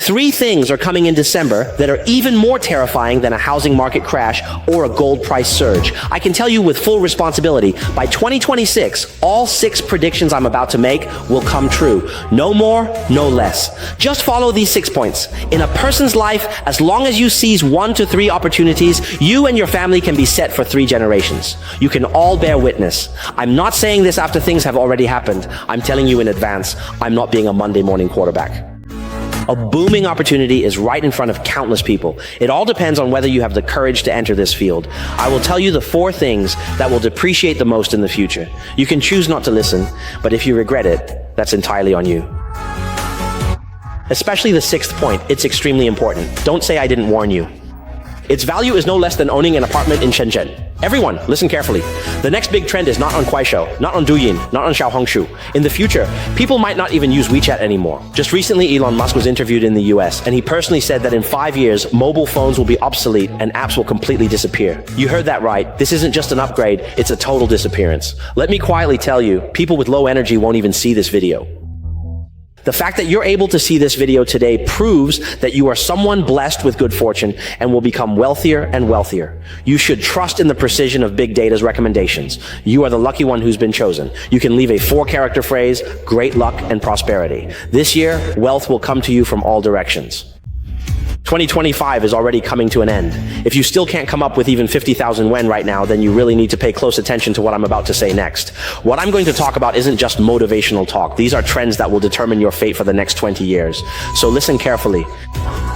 3 things are coming in December that are even more terrifying than a housing market crash or a gold price surge. I can tell you with full responsibility, by 2026, all 6 predictions I'm about to make will come true. No more, no less. Just follow these 6 points. In a person's life, as long as you seize 1 to 3 opportunities, you and your family can be set for 3 generations. You can all bear witness. I'm not saying this after things have already happened. I'm telling you in advance. I'm not being a Monday morning quarterback. A booming opportunity is right in front of countless people. It all depends on whether you have the courage to enter this field. I will tell you the 4 things that will depreciate the most in the future. You can choose not to listen, but if you regret it, that's entirely on you. Especially the 6th point, it's extremely important. Don't say I didn't warn you. Its value is no less than owning an apartment in Shenzhen. Everyone, listen carefully. The next big trend is not on Kuaishou, not on Douyin, not on Xiaohongshu. In the future, people might not even use WeChat anymore. Just recently, Elon Musk was interviewed in the US, and he personally said that in 5 years, mobile phones will be obsolete and apps will completely disappear. You heard that right. This isn't just an upgrade, it's a total disappearance. Let me quietly tell you, people with low energy won't even see this video. The fact that you're able to see this video today proves that you are someone blessed with good fortune and will become wealthier and wealthier. You should trust in the precision of big data's recommendations. You are the lucky one who's been chosen. You can leave a 4-character phrase, great luck and prosperity. This year, wealth will come to you from all directions. 2025 is already coming to an end. If you still can't come up with even 50,000 yuan right now, then you really need to pay close attention to what I'm about to say next. What I'm going to talk about isn't just motivational talk. These are trends that will determine your fate for the next 20 years. So listen carefully.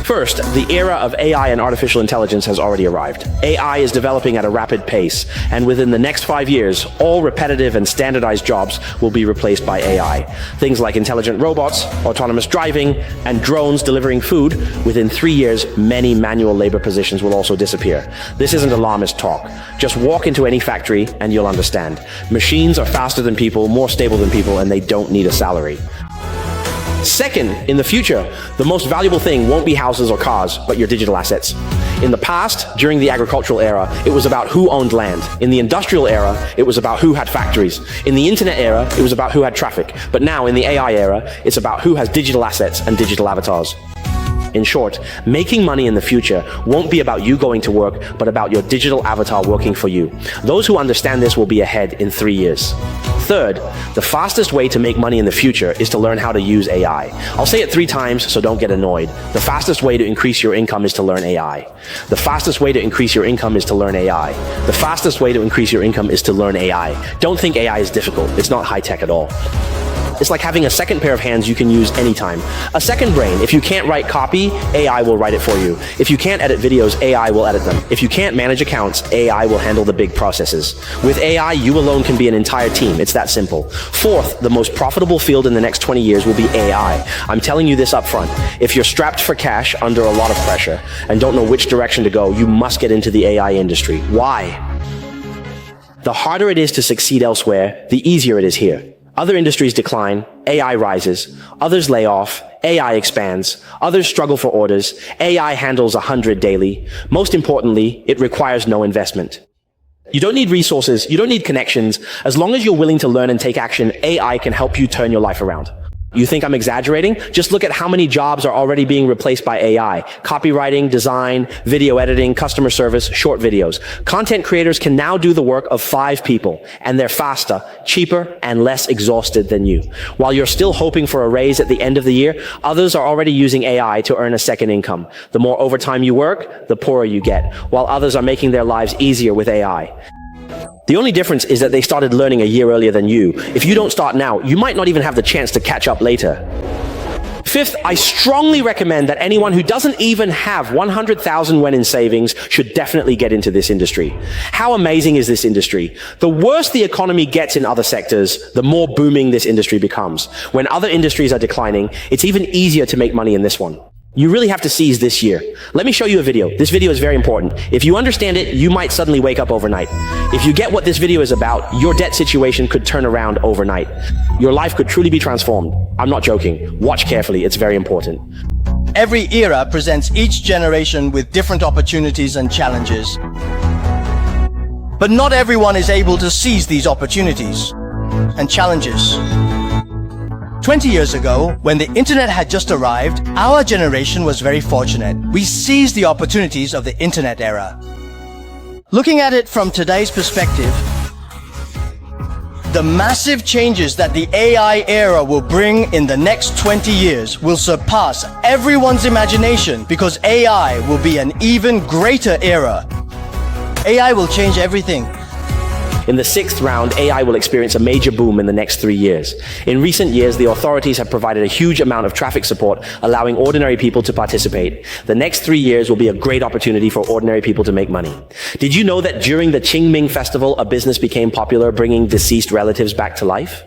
First, the era of AI and artificial intelligence has already arrived. AI is developing at a rapid pace, and within the next 5 years, all repetitive and standardized jobs will be replaced by AI. Things like intelligent robots, autonomous driving, and drones delivering food. Within 3 years, many manual labor positions will also disappear. This isn't alarmist talk. Just walk into any factory and you'll understand. Machines are faster than people, more stable than people, and they don't need a salary. Second, in the future, the most valuable thing won't be houses or cars, but your digital assets. In the past, during the agricultural era, it was about who owned land. In the industrial era, it was about who had factories. In the internet era, it was about who had traffic. But now, in the AI era, it's about who has digital assets and digital avatars. In short, making money in the future won't be about you going to work, but about your digital avatar working for you. Those who understand this will be ahead in 3 years. Third, the fastest way to make money in the future is to learn how to use AI. I'll say it 3 times, so don't get annoyed. The fastest way to increase your income is to learn AI. The fastest way to increase your income is to learn AI. The fastest way to increase your income is to learn AI. Don't think AI is difficult. It's not high-tech at all. It's like having a second pair of hands you can use anytime. A second brain. If you can't write copy, AI will write it for you. If you can't edit videos, AI will edit them. If you can't manage accounts, AI will handle the big processes. With AI, you alone can be an entire team. It's that simple. Fourth, the most profitable field in the next 20 years will be AI. I'm telling you this up front. If you're strapped for cash under a lot of pressure and don't know which direction to go, you must get into the AI industry. Why? The harder it is to succeed elsewhere, the easier it is here. Other industries decline, AI rises, others lay off, AI expands, others struggle for orders, AI handles 100 daily. Most importantly, it requires no investment. You don't need resources, you don't need connections. As long as you're willing to learn and take action, AI can help you turn your life around. You think I'm exaggerating? Just look at how many jobs are already being replaced by AI. Copywriting, design, video editing, customer service, short videos. Content creators can now do the work of 5 people, and they're faster, cheaper, and less exhausted than you. While you're still hoping for a raise at the end of the year, others are already using AI to earn a second income. The more overtime you work, the poorer you get, while others are making their lives easier with AI. The only difference is that they started learning a year earlier than you. If you don't start now, you might not even have the chance to catch up later. Fifth, I strongly recommend that anyone who doesn't even have 100,000 yuan in savings should definitely get into this industry. How amazing is this industry? The worse the economy gets in other sectors, the more booming this industry becomes. When other industries are declining, it's even easier to make money in this one. You really have to seize this year. Let me show you a video. This video is very important. If you understand it, you might suddenly wake up overnight. If you get what this video is about, your debt situation could turn around overnight. Your life could truly be transformed. I'm not joking. Watch carefully. It's very important. Every era presents each generation with different opportunities and challenges. But not everyone is able to seize these opportunities and challenges. 20 years ago, when the internet had just arrived, our generation was very fortunate. We seized the opportunities of the internet era. Looking at it from today's perspective, the massive changes that the AI era will bring in the next 20 years will surpass everyone's imagination because AI will be an even greater era. AI will change everything. In the sixth round, AI will experience a major boom in the next 3 years. In recent years, the authorities have provided a huge amount of traffic support, allowing ordinary people to participate. The next 3 years will be a great opportunity for ordinary people to make money. Did you know that during the Qingming Festival, a business became popular bringing deceased relatives back to life?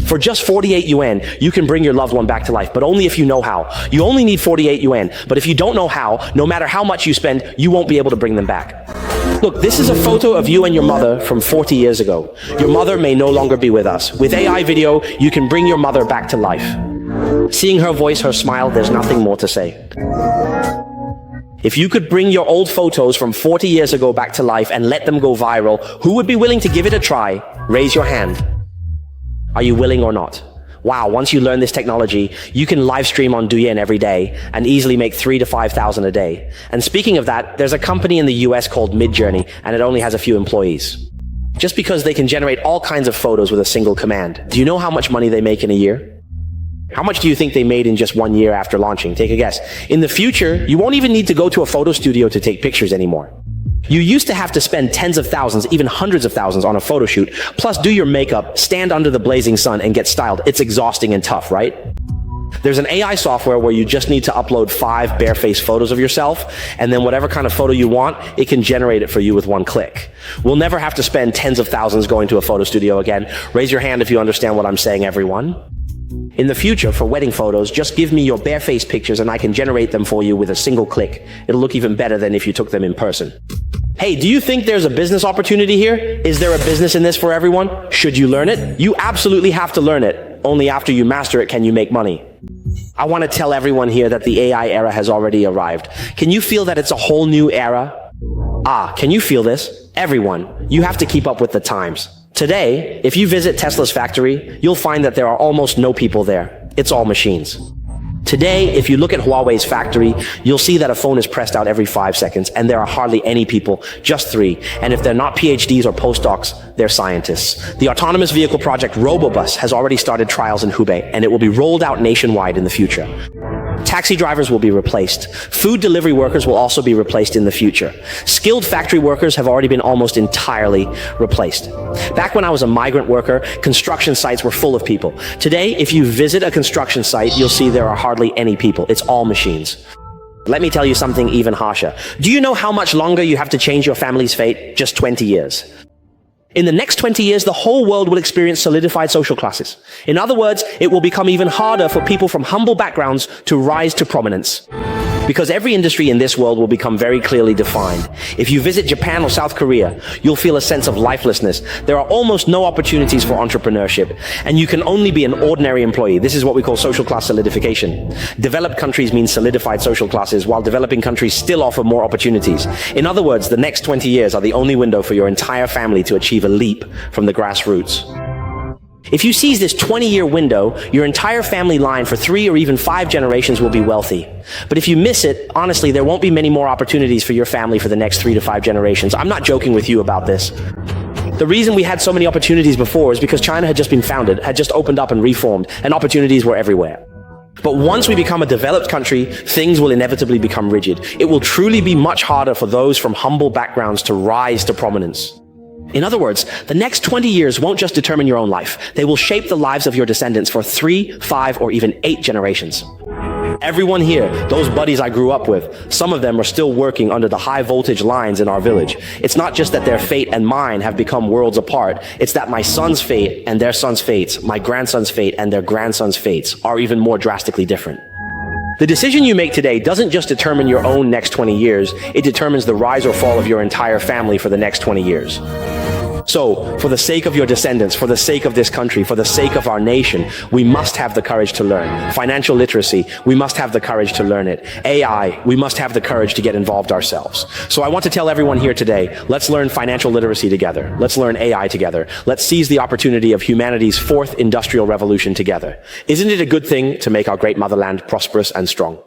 For just 48 yuan, you can bring your loved one back to life, but only if you know how. You only need 48 yuan, but if you don't know how, no matter how much you spend, you won't be able to bring them back. Look, this is a photo of you and your mother from 40 years ago. Your mother may no longer be with us. With AI video, you can bring your mother back to life. Seeing her voice, her smile, there's nothing more to say. If you could bring your old photos from 40 years ago back to life and let them go viral, who would be willing to give it a try? Raise your hand. Are you willing or not? Wow, once you learn this technology, you can live stream on Douyin every day and easily make 3,000 to 5,000 a day. And speaking of that, there's a company in the US called Midjourney, and it only has a few employees. Just because they can generate all kinds of photos with a single command. Do you know how much money they make in a year? How much do you think they made in just 1 year after launching? Take a guess. In the future, you won't even need to go to a photo studio to take pictures anymore. You used to have to spend tens of thousands, even hundreds of thousands on a photo shoot, plus do your makeup, stand under the blazing sun, and get styled. It's exhausting and tough, right? There's an AI software where you just need to upload 5 barefaced photos of yourself, and then whatever kind of photo you want, it can generate it for you with one click. We'll never have to spend tens of thousands going to a photo studio again. Raise your hand if you understand what I'm saying, everyone. In the future, for wedding photos, just give me your barefaced pictures and I can generate them for you with a single click. It'll look even better than if you took them in person. Hey, do you think there's a business opportunity here? Is there a business in this for everyone? Should you learn it? You absolutely have to learn it. Only after you master it can you make money. I want to tell everyone here that the AI era has already arrived. Can you feel that it's a whole new era? Can you feel this? Everyone, you have to keep up with the times. Today, if you visit Tesla's factory, you'll find that there are almost no people there. It's all machines. Today, if you look at Huawei's factory, you'll see that a phone is pressed out every 5 seconds, and there are hardly any people, just 3. And if they're not PhDs or postdocs, they're scientists. The autonomous vehicle project Robobus has already started trials in Hubei, and it will be rolled out nationwide in the future. Taxi drivers will be replaced. Food delivery workers will also be replaced in the future. Skilled factory workers have already been almost entirely replaced. Back when I was a migrant worker, construction sites were full of people. Today, if you visit a construction site, you'll see there are hardly any people. It's all machines. Let me tell you something even harsher. Do you know how much longer you have to change your family's fate? Just 20 years. In the next 20 years, the whole world will experience solidified social classes. In other words, it will become even harder for people from humble backgrounds to rise to prominence. Because every industry in this world will become very clearly defined. If you visit Japan or South Korea, you'll feel a sense of lifelessness. There are almost no opportunities for entrepreneurship, and you can only be an ordinary employee. This is what we call social class solidification. Developed countries mean solidified social classes, while developing countries still offer more opportunities. In other words, the next 20 years are the only window for your entire family to achieve a leap from the grassroots. If you seize this 20-year window, your entire family line for 3 or even 5 generations will be wealthy. But if you miss it, honestly, there won't be many more opportunities for your family for the next 3 to 5 generations. I'm not joking with you about this. The reason we had so many opportunities before is because China had just been founded, had just opened up and reformed, and opportunities were everywhere. But once we become a developed country, things will inevitably become rigid. It will truly be much harder for those from humble backgrounds to rise to prominence. In other words, the next 20 years won't just determine your own life. They will shape the lives of your descendants for 3, 5, or even 8 generations. Everyone here, those buddies I grew up with, some of them are still working under the high voltage lines in our village. It's not just that their fate and mine have become worlds apart. It's that my son's fate and their son's fates, my grandson's fate and their grandson's fates are even more drastically different. The decision you make today doesn't just determine your own next 20 years, it determines the rise or fall of your entire family for the next 20 years. So, for the sake of your descendants, for the sake of this country, for the sake of our nation, we must have the courage to learn. Financial literacy, we must have the courage to learn it. AI, we must have the courage to get involved ourselves. So I want to tell everyone here today, let's learn financial literacy together. Let's learn AI together. Let's seize the opportunity of humanity's fourth industrial revolution together. Isn't it a good thing to make our great motherland prosperous and strong?